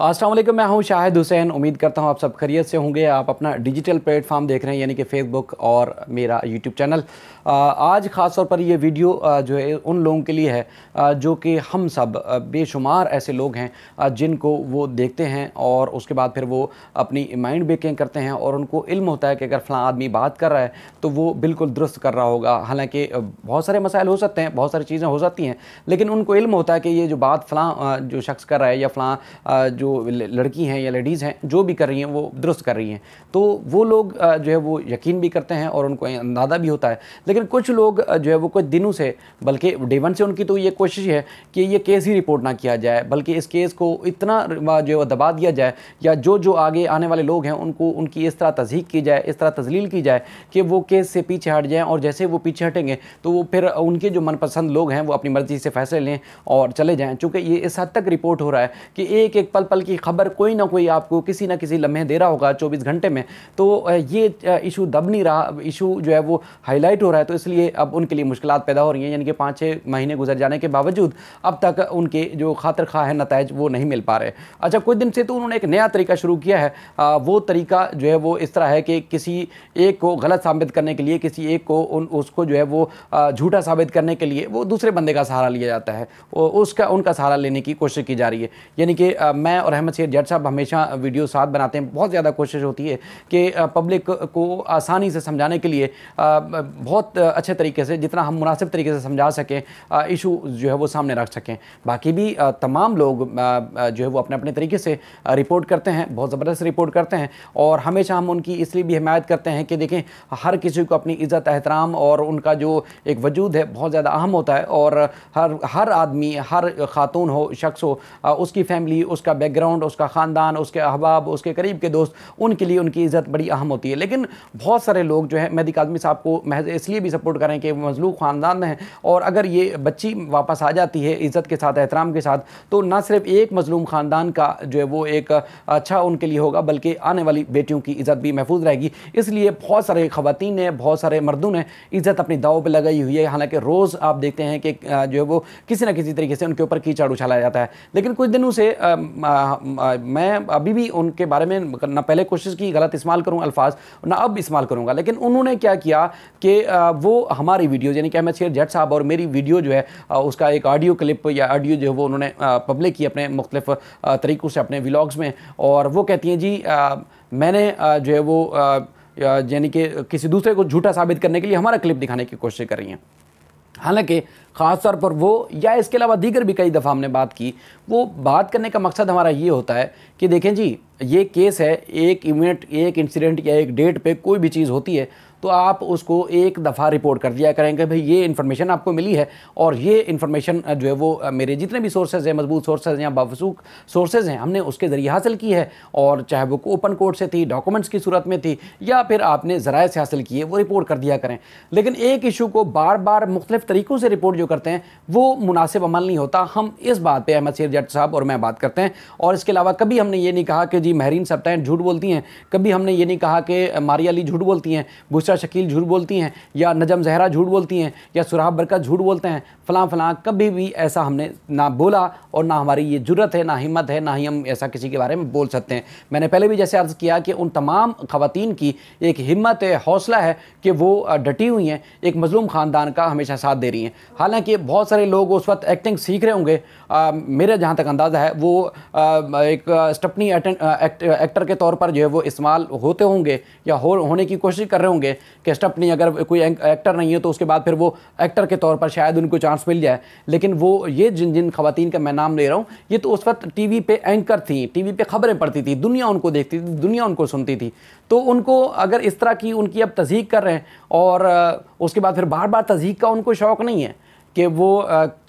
अस्सलाम वालेकुम, मैं हूं शाहिद हुसैन। उम्मीद करता हूं आप सब खैरियत से होंगे। आप अपना डिजिटल प्लेटफॉर्म देख रहे हैं यानी कि फ़ेसबुक और मेरा यूट्यूब चैनल। आज ख़ास तौर पर ये वीडियो जो है उन लोगों के लिए है जो कि हम सब बेशुमार ऐसे लोग हैं जिनको वो देखते हैं और उसके बाद फिर वो अपनी माइंड मेकिंग करते हैं और उनको इल्म होता है कि अगर फ़लाँ आदमी बात कर रहा है तो वो बिल्कुल दुरुस्त कर रहा होगा। हालाँकि बहुत सारे मसाइल हो सकते हैं, बहुत सारी चीज़ें हो सकती हैं, लेकिन उनको इल्म होता है कि ये जो बात फ़लाँ जो शख्स कर रहा है या फ़लाँ जो लड़की हैं या लेडीज़ हैं जो भी कर रही हैं वो दुरुस्त कर रही हैं, तो वो लोग जो है वो यकीन भी करते हैं और उनको अंदाज़ा भी होता है। लेकिन कुछ लोग जो है वो कुछ दिनों से, बल्कि डे वन से उनकी तो ये कोशिश है कि ये केस ही रिपोर्ट ना किया जाए, बल्कि इस केस को इतना जो है दबा दिया जाए या जो आगे आने वाले लोग हैं उनको उनकी इस तरह तज़हीक की जाए, इस तरह तज़लील की जाए कि वो केस से पीछे हट जाएँ, और जैसे वो पीछे हटेंगे तो वो फिर उनके जो मनपसंद लोग हैं वो अपनी मर्ज़ी से फ़ैसले लें और चले जाएँ। चूँकि ये इस हद तक रिपोर्ट हो रहा है कि एक एक पल पल की खबर कोई ना कोई आपको किसी ना किसी लम्हे दे रहा होगा 24 घंटे में, तो ये इशू दब नहीं रहा, इशू जो है वो हाईलाइट हो रहा है। तो इसलिए अब उनके लिए मुश्किलात पैदा हो रही हैं, यानी कि 5-6 महीने गुजर जाने के बावजूद अब तक उनके जो खातिर खा है नताइज वो नहीं मिल पा रहे। अच्छा, कुछ दिन से तो उन्होंने एक नया तरीका शुरू किया है। वो तरीका जो है वो इस तरह है कि किसी एक को गलत साबित करने के लिए, किसी एक को उसको जो है वो झूठा साबित करने के लिए वो दूसरे बंदे का सहारा लिया जाता है, उनका सहारा लेने की कोशिश की जा रही है। यानी कि मैं और अहमद सैयद जट साहब हमेशा वीडियो साथ बनाते हैं। बहुत ज़्यादा कोशिश होती है कि पब्लिक को आसानी से समझाने के लिए बहुत अच्छे तरीके से, जितना हम मुनासिब तरीके से समझा सकें, इशू जो है वो सामने रख सकें। बाकी भी तमाम लोग जो है वो अपने अपने तरीके से रिपोर्ट करते हैं, बहुत ज़बरदस्त रिपोर्ट करते हैं, और हमेशा हम उनकी इसलिए भी हिमायत करते हैं कि देखें, हर किसी को अपनी इज़्ज़त एहतराम और उनका जो एक वजूद है बहुत ज़्यादा अहम होता है, और हर आदमी, हर खातून हो, शख्स हो, उसकी फैमिली, उसका बैकग्राउंड, उसका ख़ानदान, उसके अहबाब, उसके करीब के दोस्त, उनके लिए उनकी इज़्ज़त बड़ी अहम होती है। लेकिन बहुत सारे लोग जो है मेहदी काज़मी साहब को महज इसलिए भी सपोर्ट करें कि वो मज़लूम ख़ानदान में हैं, और अगर ये बच्ची वापस आ जाती है इज़्ज़त के साथ, एहतराम के साथ, तो ना सिर्फ एक मज़लूम ख़ानदान का जो है वो एक अच्छा उनके लिए होगा, बल्कि आने वाली बेटियों की इज़्ज़त भी महफूज रहेगी। इसलिए बहुत सारे ख़वातीन ने, बहुत सारे मर्दों ने इज़्ज़त अपनी दाव पर लगाई हुई है। हालाँकि रोज़ आप देखते हैं कि जो है वो किसी न किसी तरीके से उनके ऊपर कीचड़ उछाला जाता है। लेकिन कुछ दिनों से मैं अभी भी उनके बारे में ना पहले कोशिश की गलत इस्तेमाल करूँ अल्फाज, ना अब इस्तेमाल करूँगा, लेकिन उन्होंने क्या किया कि वो हमारी वीडियो यानी कि अहमद सैयद जट साहब और मेरी वीडियो जो है उसका एक ऑडियो क्लिप या ऑडियो जो है वो उन्होंने पब्लिक की अपने मुख्तलिफ तरीक़ों से अपने व्लॉग्स में, और वो कहती हैं जी मैंने जो है वो यानी कि किसी दूसरे को झूठा साबित करने के लिए हमारा क्लिप दिखाने की कोशिश कर रही हैं। हालांकि ख़ास तौर पर वो या इसके अलावा दीगर भी कई दफ़ा हमने बात की, वो बात करने का मकसद हमारा ये होता है कि देखें जी, ये केस है, एक इवेंट, एक इंसिडेंट या एक डेट पे कोई भी चीज़ होती है तो आप उसको एक दफ़ा रिपोर्ट कर दिया करेंगे, भाई ये इन्फॉर्मेशन आपको मिली है, और ये इन्फॉर्मेशन जो है वो मेरे जितने भी सोर्सेज हैं, मजबूत सोर्सेज या बावसूख सोर्सेज हैं, हमने उसके ज़रिए हासिल की है, और चाहे वो ओपन कोर्ट से थी, डॉक्यूमेंट्स की सूरत में थी, या फिर आपने ज़राए से हासिल की है, वो रिपोर्ट कर दिया करें। लेकिन एक इशू को बार बार मुख्तलिफ तरीक़ों से रिपोर्ट जो करते हैं वो मुनासिब अमल नहीं होता। हम इस बात पर अहमद सैयद जट साहब और मैं बात करते हैं, और इसके अलावा कभी हमने ये नहीं कहा कि जी महरीन सब्तैन झूठ बोलती हैं, कभी हमने ये नहीं कहा कि मारिया अली झूठ बोलती हैं, बुशरा शकील झूठ बोलती हैं, या नजम जहरा झूठ बोलती हैं, या सुराब बरकत झूठ बोलते हैं, फ़लाँ कभी भी ऐसा हमने ना बोला, और ना हमारी ये जुर्रत है, ना हिम्मत है, ना ही हम ऐसा किसी के बारे में बोल सकते हैं। मैंने पहले भी जैसे अर्ज़ किया कि उन तमाम ख़वातीन की एक हिम्मत है, हौसला है कि वो डटी हुई हैं, एक मज़लूम ख़ानदान का हमेशा साथ दे रही हैं। हालाँकि बहुत सारे लोग उस वक्त एक्टिंग सीख रहे होंगे, मेरा जहाँ तक अंदाज़ा है वो एक स्टपनी एक्टर के तौर पर जो है वो इस्तेमाल होते होंगे या होने की कोशिश कर रहे होंगे कि स्टपनी अगर कोई एक्टर नहीं है तो उसके बाद फिर वो एक्टर के तौर पर शायद उनको चांस मिल जाए। लेकिन वो ये जिन ख़वातीन का मैं नाम ले रहा हूँ, ये तो उस वक्त टीवी पे एंकर थी, टीवी पे ख़बरें पढ़ती थी, दुनिया उनको देखती थी, दुनिया उनको सुनती थी। तो उनको अगर इस तरह की उनकी अब तज़हीक कर रहे हैं, और उसके बाद फिर बार बार तज़हीक का उनको शौक़ नहीं है कि वो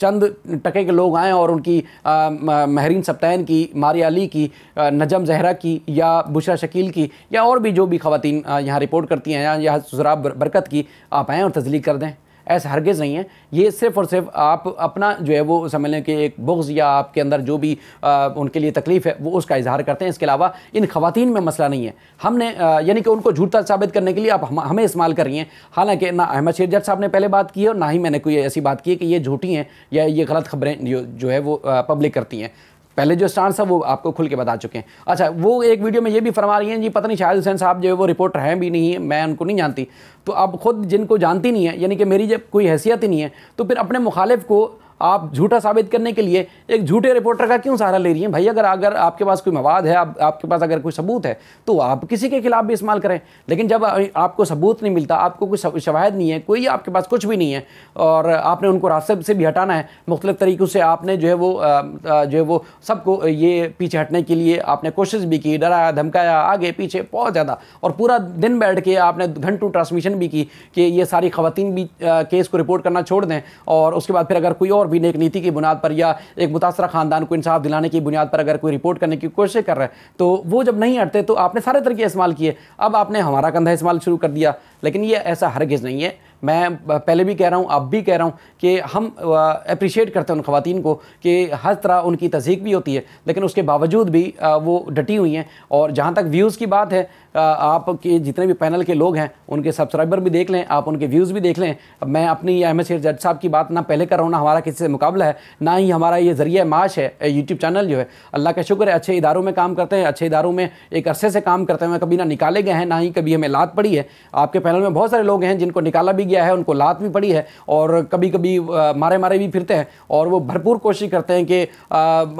चंद टके के लोग आएँ और उनकी महरीन सब्तैन की, मारिया अली की, नजम जहरा की, या बुशरा शकील की, या और भी जो भी ख़वातीन यहाँ रिपोर्ट करती हैं, या सुराब बरकत की, आप आएँ और तज़लीक कर दें। ऐसा हरगिज़ नहीं है। ये सिर्फ़ और सिर्फ आप अपना जो है वो समझ लें कि एक बुग़्ज़ या आपके अंदर जो भी उनके लिए तकलीफ़ है वो उसका इजहार करते हैं। इसके अलावा इन ख़वातीन में मसला नहीं है। हमने यानी कि उनको झूठा साबित करने के लिए आप हमें इस्तेमाल कर रही हैं। हालांकि ना अहमद सैयद जट साहब ने पहले बात की है और ना ही मैंने कोई ऐसी बात की है कि ये झूठी हैं या ये गलत ख़बरें जो है वो पब्लिक करती हैं। पहले जो स्टांस था वो आपको खुल के बता चुके हैं। अच्छा, वो एक वीडियो में ये भी फरमा रही हैं जी पता नहीं शाहिद हुसैन साहब जो है वो रिपोर्टर हैं भी नहीं, मैं उनको नहीं जानती। तो अब खुद जिनको जानती नहीं है, यानी कि मेरी जब कोई हैसियत ही नहीं है, तो फिर अपने मुखालिफ को आप झूठा साबित करने के लिए एक झूठे रिपोर्टर का क्यों सहारा ले रही हैं भाई? अगर आपके पास कोई मवाद है, आपके पास अगर कोई सबूत है, तो आप किसी के खिलाफ भी इस्तेमाल करें। लेकिन जब आपको सबूत नहीं मिलता, आपको कोई शवाहिद नहीं है, कोई आपके पास कुछ भी नहीं है, और आपने उनको रास्ते से भी हटाना है मुख्तलिफ तरीक़ों से, आपने जो है वो सबको ये पीछे हटने के लिए आपने कोशिश भी की, डराया धमकाया, आगे पीछे बहुत ज़्यादा, और पूरा दिन बैठ के आपने घंटों ट्रांसमिशन भी की कि ये सारी ख़वातीन भी केस को रिपोर्ट करना छोड़ दें, और उसके बाद फिर अगर कोई और भी नेक नीति की बुनियाद पर या एक मुतासरा खानदान को इंसाफ दिलाने की बुनियाद पर अगर कोई रिपोर्ट करने की कोशिश कर रहा है, तो वो जब नहीं हटते तो आपने सारे तरीके इस्तेमाल किए। अब आपने हमारा कंधा इस्तेमाल शुरू कर दिया। लेकिन ये ऐसा हरगिज़ नहीं है। मैं पहले भी कह रहा हूँ, अब भी कह रहा हूँ कि हम अप्रिशिएट करते हैं उन ख़वातीन को कि हर तरह उनकी तज़हीक भी होती है, लेकिन उसके बावजूद भी वो डटी हुई हैं। और जहाँ तक व्यूज़ की बात है, आपके जितने भी पैनल के लोग हैं उनके सब्सक्राइबर भी देख लें, आप उनके व्यूज़ भी देख लें। मैं अपनी अहमद शेर जज साहब की बात ना पहले कर रहा हूँ, ना हमारा किसी से मुकाबला है, ना ही हमारा ये ज़रिया माश है। यूट्यूब चैनल जो है, अल्लाह का शुक्र है, अच्छे इदारों में काम करते हैं, अच्छे इदारों में एक अरसे से काम करते हैं, कभी ना निकाले गए हैं, ना ही कभी हमें लात पड़ी है। आपके पैनल में बहुत सारे लोग हैं जिनको निकाला भी गया है, उनको लात भी पड़ी है, और कभी कभी मारे मारे भी फिरते हैं, और वो भरपूर कोशिश करते हैं कि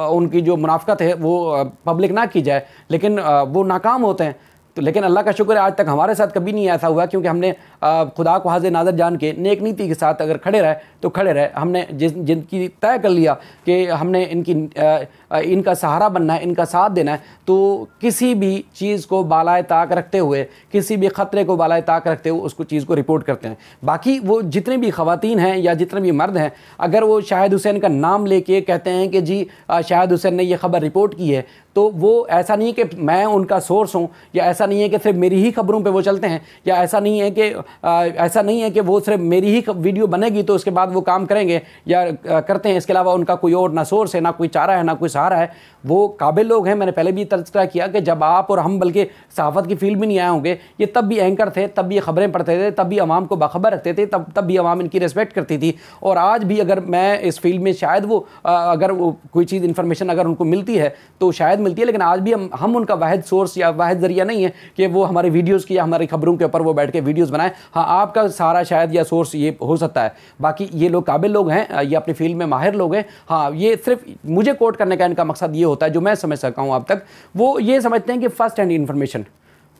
उनकी जो मुनाफकत है वो पब्लिक ना की जाए, लेकिन वो नाकाम होते हैं। तो लेकिन अल्लाह का शुक्र है आज तक हमारे साथ कभी नहीं ऐसा हुआ, क्योंकि हमने खुदा को हाजिर नाज़र जान के नेक नीति के साथ अगर खड़े रहे तो खड़े रहे। हमने जिनकी तय कर लिया कि हमने इनका सहारा बनना है, इनका साथ देना है, तो किसी भी चीज़ को बालाए ताक रखते हुए, किसी भी ख़तरे को बालाए ताक रखते हुए उसको चीज़ को रिपोर्ट करते हैं। बाकी वो जितने भी ख़वातीन हैं या जितने भी मर्द हैं, अगर वो शाहिद हुसैन का नाम लेके कहते हैं कि जी शाहिद हुसैन ने ये ख़बर रिपोर्ट की है, तो वो ऐसा नहीं है कि मैं उनका सोर्स हूँ, या ऐसा नहीं है कि सिर्फ मेरी ही खबरों पे वो चलते हैं, या ऐसा नहीं है कि वो सिर्फ मेरी ही वीडियो बनेगी तो उसके बाद वो काम करेंगे या करते हैं, इसके अलावा उनका कोई और ना सोर्स है, ना कोई चारा है, ना कोई सहारा है। वो काबिल लोग हैं। मैंने पहले भी तज़किरा किया कि जब आप और हम बल्कि सहाफ़त की फील्ड में नहीं आए होंगे, ये तब भी एंकर थे, तब भी ये खबरें पढ़ते थे, तब भी अवाम को बाखबर रखते थे, तब भी अवाम इनकी रिस्पेक्ट करती थी। और आज भी अगर मैं इस फील्ड में शायद अगर वो कोई चीज़ इन्फॉर्मेशन अगर उनको मिलती है तो शायद मिलती है, लेकिन आज भी हम उनका वाहिद सोर्स या वाहिद ज़रिया नहीं है कि वो हमारे वीडियोज़ की या हमारी खबरों के ऊपर वो बैठ के वीडियोज़ बनाएं। हाँ, आपका सहारा शायद या सोर्स ये हो सकता है, बाकी ये लोग काबिल लोग हैं, ये अपनी फील्ड में माहिर लोग हैं। हाँ, ये सिर्फ मुझे कोट करने का इनका मकसद ये होता है, जो मैं समझ सका हूँ अब तक, वो ये समझते हैं कि फ़र्स्ट हैंड इन्फॉर्मेशन,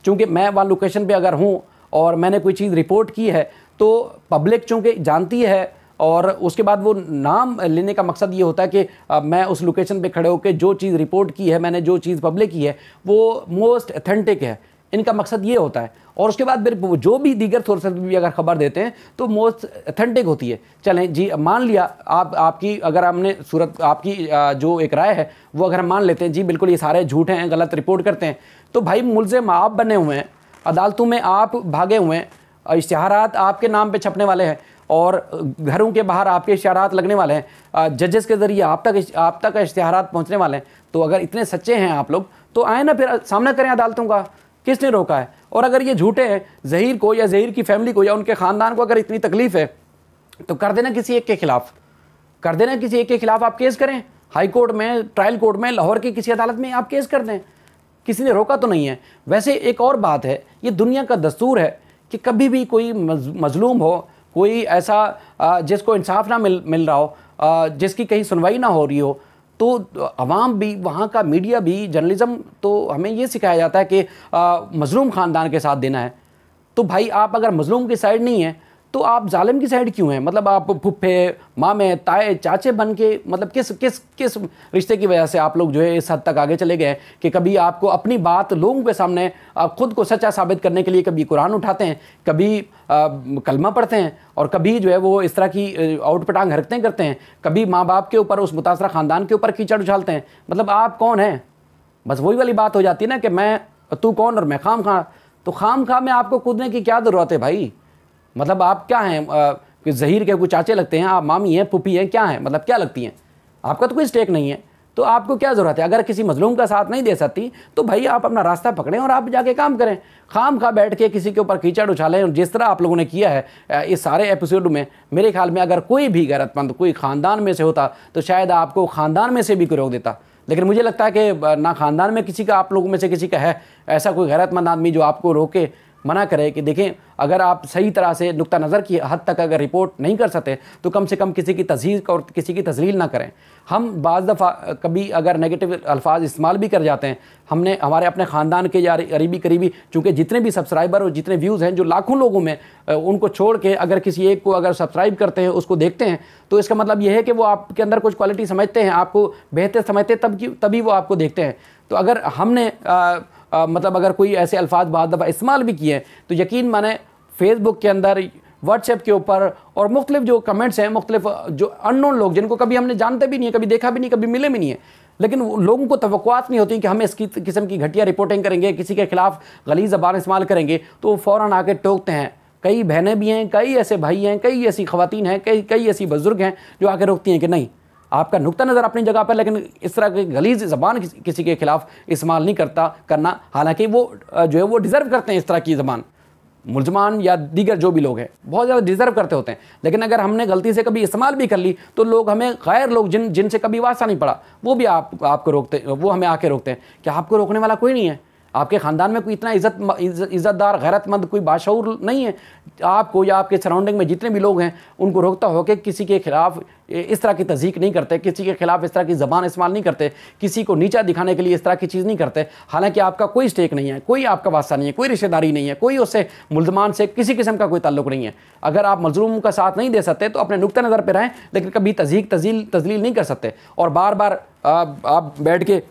चूँकि मैं वहाँ लोकेशन पर अगर हूँ और मैंने कोई चीज़ रिपोर्ट की है तो पब्लिक चूँकि जानती है, और उसके बाद वो नाम लेने का मकसद ये होता है कि मैं उस लोकेशन पे खड़े होकर जो चीज़ रिपोर्ट की है, मैंने जो चीज़ पब्लिक की है वो मोस्ट ऑथेंटिक है, इनका मकसद ये होता है। और उसके बाद फिर जो भी दीगर सोर्स भी अगर ख़बर देते हैं तो मोस्ट ऑथेंटिक होती है। चलें जी, मान लिया आपकी अगर हमने सूरत आपकी जो एक राय है वो अगर हम मान लेते हैं जी बिल्कुल ये सारे झूठ हैं, गलत रिपोर्ट करते हैं, तो भाई मुल्ज़िम आप बने हुए हैं, अदालतों में आप भागे हुए हैं, इश्तिहारात आपके नाम पे छपने वाले हैं, और घरों के बाहर आपके इश्तिहारात लगने वाले हैं, जजेस के ज़रिए आप तक इश्तिहारात पहुंचने वाले हैं। तो अगर इतने सच्चे हैं आप लोग तो आए ना, फिर सामना करें अदालतों का, किसने रोका है? और अगर ये झूठे हैं, ज़हीर को या ज़हीर की फैमिली को या उनके ख़ानदान को अगर इतनी तकलीफ़ है तो कर देना किसी एक के ख़िलाफ़, कर देना किसी एक के ख़िलाफ़ आप केस करें, हाई कोर्ट में, ट्रायल कोर्ट में, लाहौर की किसी अदालत में आप केस कर दें, किसी ने रोका तो नहीं है। वैसे एक और बात है, ये दुनिया का दस्तूर है कि कभी भी कोई मजलूम हो, कोई ऐसा जिसको इंसाफ ना मिल रहा हो, जिसकी कहीं सुनवाई ना हो रही हो, तो अवाम भी, वहाँ का मीडिया भी, जर्नलिज़म, तो हमें ये सिखाया जाता है कि मजलूम ख़ानदान के साथ देना है। तो भाई आप अगर मजलूम की साइड नहीं है तो आप जालिम की साइड क्यों हैं? मतलब आप फुफ्फे, मामे, ताए, चाचे बन के, मतलब किस रिश्ते की वजह से आप लोग जो है इस हद तक आगे चले गए कि कभी आपको अपनी बात लोगों के सामने आप खुद को सच्चा साबित करने के लिए कभी कुरान उठाते हैं, कभी कलमा पढ़ते हैं, और कभी जो है वो इस तरह की आउटपटांग हरकतें करते हैं, कभी माँ बाप के ऊपर, उस मुतासरा ख़ानदान के ऊपर कीचड़ उछालते हैं। मतलब आप कौन हैं? बस वही वाली बात हो जाती है ना कि तू कौन और मैं खाम खा। तो खाम खा में आपको कूदने की क्या ज़रूरत है भाई? मतलब आप क्या हैं? कि ज़हीर के कोई चाचे लगते हैं, आप मामी हैं, पुप्पी हैं, क्या हैं? मतलब क्या लगती हैं? आपका तो कोई स्टेक नहीं है, तो आपको क्या ज़रूरत है? अगर किसी मजलूम का साथ नहीं दे सकती तो भाई आप अपना रास्ता पकड़ें और आप जाके काम करें। खाम खा बैठ के किसी के ऊपर कीचड़ उछालें, और जिस तरह आप लोगों ने किया है इस सारे एपिसोड में, मेरे ख्याल में अगर कोई भी गैरतमंद कोई ख़ानदान में से होता तो शायद आपको ख़ानदान में से भी कोई रोक देता। लेकिन मुझे लगता है कि ना ख़ानदान में किसी का, आप लोगों में से किसी का है ऐसा कोई गैरतमंद आदमी जो आपको रोके, मना करे कि देखें अगर आप सही तरह से नुक्ता नज़र की हद तक अगर रिपोर्ट नहीं कर सकते तो कम से कम किसी की तज़हीक और किसी की तज़लील ना करें। हम बाज़ दफ़ा कभी अगर नेगेटिव अल्फाज इस्तेमाल भी कर जाते हैं, हमने हमारे अपने ख़ानदान के या करीबी चूँकि जितने भी सब्सक्राइबर और जितने व्यूज़ हैं जो लाखों लोगों में, उनको छोड़ के अगर किसी एक को अगर सब्सक्राइब करते हैं, उसको देखते हैं, तो इसका मतलब ये है कि वो आपके अंदर कुछ क्वालिटी समझते हैं, आपको बेहतर समझते हैं, तभी वो आपको देखते हैं। तो अगर हमने मतलब अगर कोई ऐसे अल्फाज बाद दफ़ा इस्तेमाल भी किए तो यकीन माने फेसबुक के अंदर, व्हाट्सएप के ऊपर और मुख्तलिफ जो कमेंट्स हैं, मुख्तलिफ जो अननोन लोग जिनको कभी हमने जानते भी नहीं है, कभी देखा भी नहीं, कभी मिले भी नहीं है, लेकिन लोगों को तवक्कुआत नहीं होती कि हम इस किस्म की घटिया रिपोर्टिंग करेंगे, किसी के खिलाफ गलीज़ ज़बान इस्तेमाल करेंगे तो वो फ़ौरन आके टोकते हैं। कई बहनें भी हैं, कई ऐसे भाई हैं, कई ऐसी ख़वातीन हैं, कई ऐसी बुज़ुर्ग हैं जो आके रोकती हैं कि नहीं, आपका नुक्ता नज़र अपनी जगह पर, लेकिन इस तरह की गलीज़ ज़बान किसी के खिलाफ इस्तेमाल नहीं करना। हालांकि वो जो है वो डिज़र्व करते हैं इस तरह की ज़बान, मुलजमान या दीगर जो भी लोग हैं बहुत ज़्यादा डिज़र्व करते होते हैं। लेकिन अगर हमने गलती से कभी इस्तेमाल भी कर ली तो लोग हमें, गैर लोग जिनसे कभी वास्ता नहीं पड़ा, वो भी आपको रोकते, वो हमें आके रोकते हैं कि आपको रोकने वाला कोई नहीं है, आपके ख़ानदान में कोई इतना इज़्ज़तदार गैरतमंद कोई बाशऊर नहीं है। आपको या आपके सराउंडिंग में जितने भी लोग हैं उनको रोकता हो कि किसी के खिलाफ इस तरह की तज़हीक नहीं करते, किसी के खिलाफ इस तरह की ज़बान इस्तेमाल नहीं करते, किसी को नीचा दिखाने के लिए इस तरह की चीज़ नहीं करते। हालांकि आपका कोई स्टेक नहीं है, कोई आपका वास्ता नहीं है, कोई रिश्तेदारी नहीं है, कोई उससे मुल्ज़मान से किसी किस्म का कोई ताल्लुक़ नहीं है। अगर आप मज़लूम का साथ नहीं दे सकते तो अपने नुक्ता नज़र पर रहें, लेकिन कभी तज़हीक तज़लील नहीं कर सकते। और बार बार आप बैठ के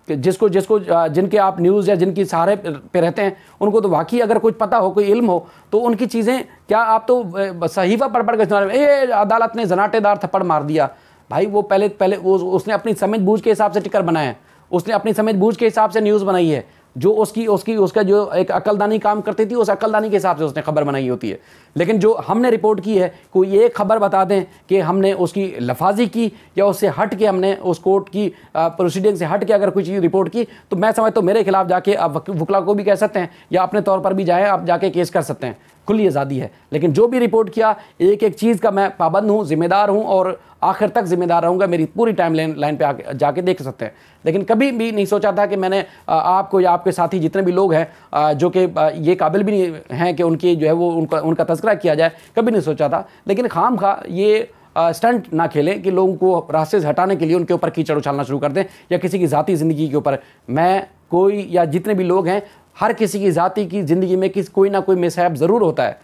जिनके आप न्यूज़ या जिनकी सहारे पे रहते हैं उनको तो वाकई अगर कुछ पता हो, कोई इल्म हो, तो उनकी चीज़ें क्या आप तो सहीफ़ा पढ़ के अदालत ने जनाटेदार थप्पड़ मार दिया। भाई वो पहले उसने अपनी समझ बूझ के हिसाब से टिकर बनाया है, उसने अपनी समझ बूझ के हिसाब से न्यूज़ बनाई है, जो उसका जो एक अक्लदानी काम करती थी उस अक्लदानी के हिसाब से उसने खबर बनाई होती है। लेकिन जो हमने रिपोर्ट की है, कोई एक खबर बता दें कि हमने उसकी लफाजी की या उससे हट के हमने उस कोर्ट की प्रोसीडिंग से हट के अगर कोई चीज़ रिपोर्ट की, तो मैं समझता हूँ मेरे खिलाफ जाके आप वकला को भी कह सकते हैं या अपने तौर पर भी जाएँ, आप जाके केस कर सकते हैं, खुली आज़ादी है। लेकिन जो भी रिपोर्ट किया, एक एक चीज़ का मैं पाबंद हूँ, ज़िम्मेदार हूँ और आखिर तक ज़िम्मेदार रहूँगा। मेरी पूरी टाइम लाइन पे आके जाके देख सकते हैं। लेकिन कभी भी नहीं सोचा था कि मैंने आपको या आपके साथी जितने भी लोग हैं जो कि ये काबिल भी नहीं हैं कि उनकी जो है वो उनका तज़किरा किया जाए, कभी नहीं सोचा था। लेकिन खामखा ये स्टंट ना खेलें कि लोगों को रास्ते से हटाने के लिए उनके ऊपर कीचड़ उछालना शुरू कर दें या किसी की ज़ाती ज़िंदगी के ऊपर। मैं कोई या जितने भी लोग हैं, हर किसी की ज़ाती की ज़िंदगी में कोई ना कोई मिसहैप ज़रूर होता है,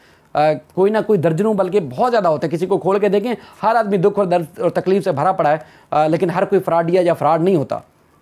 कोई ना कोई दर्जनों बल्कि बहुत ज़्यादा होते हैं। किसी को खोल के देखें, हर आदमी दुख और दर्द और तकलीफ़ से भरा पड़ा है, लेकिन हर कोई फ्रॉडिया या फ्रॉड नहीं होता।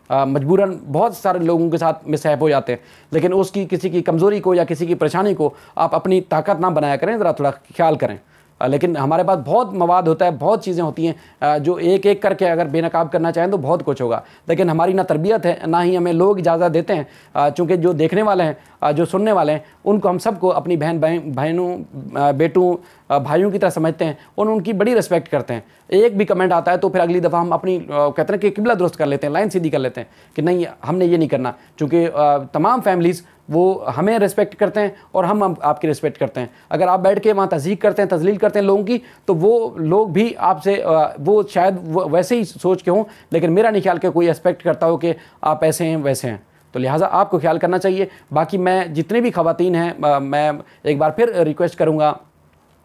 मजबूरन बहुत सारे लोगों के साथ मिसहैप हो जाते हैं, लेकिन उसकी किसी की कमज़ोरी को या किसी की परेशानी को आप अपनी ताकत ना बनाया करें, ज़रा थोड़ा ख्याल करें। लेकिन हमारे पास बहुत मवाद होता है, बहुत चीज़ें होती हैं जो एक एक करके अगर बेनकाब करना चाहें तो बहुत कुछ होगा। लेकिन हमारी ना तरबियत है, ना ही हमें लोग इजाज़त देते हैं, चूँकि जो देखने वाले हैं, जो सुनने वाले हैं, उनको हम सबको अपनी बहनों बेटों भाइयों की तरह समझते हैं और उनकी बड़ी रिस्पेक्ट करते हैं। एक भी कमेंट आता है तो फिर अगली दफ़ा हम अपनी कहते हैं कि किबला दुरुस्त कर लेते हैं, लाइन सीधी कर लेते हैं कि नहीं, हमने ये नहीं करना। चूँकि तमाम फैमिलीज़ वो हमें रिस्पेक्ट करते हैं और हम आपकी रिस्पेक्ट करते हैं। अगर आप बैठ के वहाँ तज़हीक करते हैं, तज़लील करते हैं लोगों की, तो वो लोग भी आपसे वो शायद वैसे ही सोच के हों, लेकिन मेरा नहीं ख्याल कि कोई एक्सपेक्ट करता हो कि आप ऐसे हैं वैसे हैं। तो लिहाजा आपको ख्याल करना चाहिए। बाकी मैं जितने भी ख़वातीन हैं, मैं एक बार फिर रिक्वेस्ट करूँगा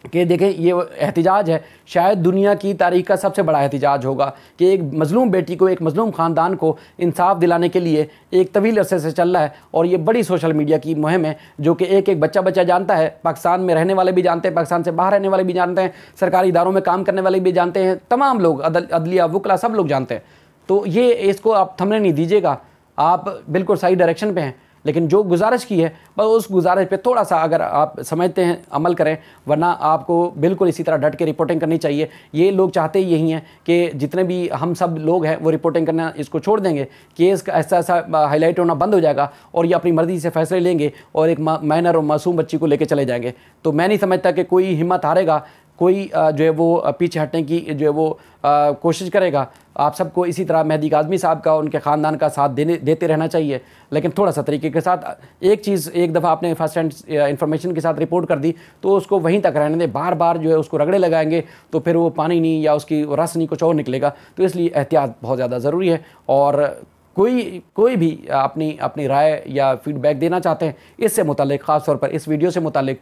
कि देखें, ये एहतिजाज है, शायद दुनिया की तारीख़ का सबसे बड़ा एहतिजाज होगा कि एक मज़लूम बेटी को, एक मज़लूम ख़ानदान को इंसाफ दिलाने के लिए एक तवील अरसे से चल रहा है। और ये बड़ी सोशल मीडिया की मुहिम है जो कि एक एक बच्चा जानता है। पाकिस्तान में रहने वाले भी जानते हैं, पाकिस्तान से बाहर रहने वाले भी जानते हैं, सरकारी इदारों में काम करने वाले भी जानते हैं, तमाम लोग, अदलिया वकला सब लोग जानते हैं। तो ये इसको आप थमने नहीं दीजिएगा, आप बिल्कुल सही डायरेक्शन पे हैं। लेकिन जो गुजारिश की है बस उस गुजारिश पे थोड़ा सा अगर आप समझते हैं अमल करें, वरना आपको बिल्कुल इसी तरह डट के रिपोर्टिंग करनी चाहिए। ये लोग चाहते ही यही हैं कि जितने भी हम सब लोग हैं वो रिपोर्टिंग करना इसको छोड़ देंगे, केस का ऐसा हाईलाइट होना बंद हो जाएगा और ये अपनी मर्ज़ी से फैसले लेंगे और एक माइनर और मासूम बच्ची को लेकर चले जाएंगे। तो मैं नहीं समझता कि कोई हिम्मत हारेगा, कोई जो है वो पीछे हटने की जो है वो कोशिश करेगा। आप सबको इसी तरह मेहदी काज़मी साहब का, उनके ख़ानदान का साथ देते रहना चाहिए, लेकिन थोड़ा सा तरीके के साथ। एक चीज़ एक दफ़ा आपने फर्स्ट हैंड इन्फॉर्मेशन के साथ रिपोर्ट कर दी तो उसको वहीं तक रहने दें। बार बार जो है उसको रगड़े लगाएंगे तो फिर वो पानी नहीं या उसकी रस नहीं, कुछ और निकलेगा। तो इसलिए एहतियात बहुत ज़्यादा ज़रूरी है। और कोई भी अपनी राय या फीडबैक देना चाहते हैं इससे मुतालिक, ख़ास तौर पर इस वीडियो से मुतालिक,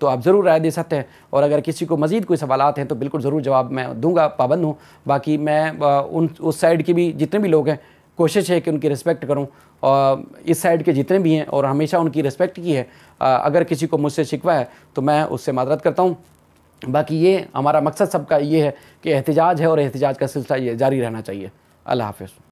तो आप ज़रूर राय दे सकते हैं। और अगर किसी को मज़ीद कोई सवालात हैं तो बिल्कुल ज़रूर जवाब मैं दूंगा, पाबंद हूँ। बाकी मैं उस साइड के भी जितने भी लोग हैं कोशिश है कि उनकी रिस्पेक्ट करूं, और इस साइड के जितने भी हैं और हमेशा उनकी रिस्पेक्ट की है। अगर किसी को मुझसे शिकवा है तो मैं उससे मादरत करता हूं। बाकी ये हमारा मकसद सबका ये है कि एहतिजाज है और एहतिजाज का सिलसिला ये जारी रहना चाहिए। अल्लाह हाफ़िज़।